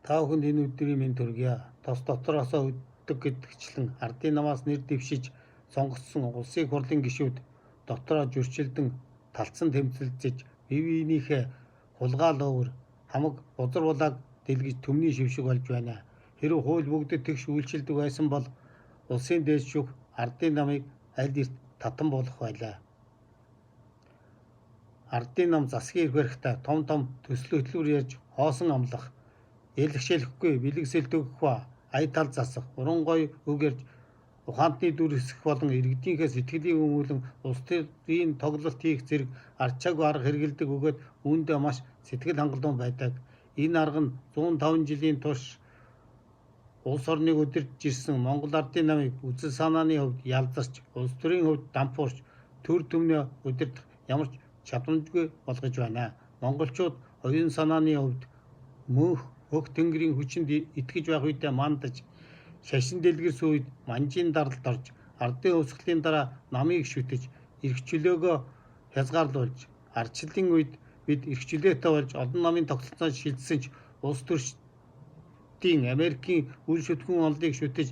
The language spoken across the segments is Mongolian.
Та бүхэнд энэ өдрийн мэнд хүргье. Тос дотроосоо өддөг гэдгчлэн ардын намаас нэр дэвшиж сонгогдсон улсын хурлын гишүүд дотроо зөрчилдөн талцсан тэмцэлзэж бие биенийхээ хулгаал өөр хамаг бузар булааг дэлгэж төмний шившиг болж байна. Хэрэв хууль бүгдэд тэгш үйлчилдэг байсан бол улсын дээд шүүх ардын намыг аль эрт татан болох байлаа. Ардын нам засгийн эрх барихтаа том төсөл хөтөлбөр ярьж хоосон амлах, ялгшээлэхгүй бэлгэсэл төгөх ба ая тал засах, уран гой үг ярьж ухаантны дүр хэсэх болон иргэдийнхээ сэтгэлийн өмүүлэн улс төрийн тоглолт хийх зэрэг арчаагүй арга хэрэгэлдэг өгөөд үүндээ маш сэтгэл хангалуун байдаг. Энэ арга нь 105 жилийн турш улс орныг удирдж ирсэн Монгол ардын намыг үзэл санааны хувьд ялзарч, улс төрийн хувьд дампуурч, төр төмнөө удирдах ямар ч чадамжгүй болгож байна. Монголчууд оюун санааны хувьд мөнх хөх тэнгэрийн хүчинд итгэж байх үедээ мандаж, шашин дэлгэрс үед манжийн даралд орж, ардын хувьсгалын дараа намыг шүтэж, эрх чөлөөгөө хязгаарлуулж, ардчлалын үед бид эрх чөлөөтэй болж олон намын тогтолцоонд шилжсэн ч улс төрчдийн Америкийн үн шүтгэн онолыг шүтэж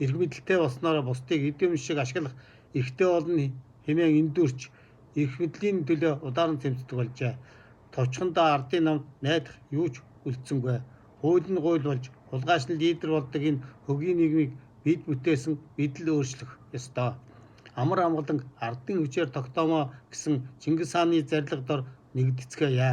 эрх мэдэлтэй болсноор бусдыг эдэм шиг ашиглах эрхтэй болно хэмээн эндүрч эрх мэдлийн төлөө удаан тэмцдэг болжээ. Товчхондоо ардын намд найдах юу ч үлдсэнгүй. Хууль нь гуйл болж хулгайч нь лидер болдог энэ хөгийн нийгмийг бид бүтээсэн, бид л өөрчлөх ёстой. Амар амгалан ардын хүчээр тогтоомоо гэсэн Чингис хааны зарлиг дор нэгдэцгээе.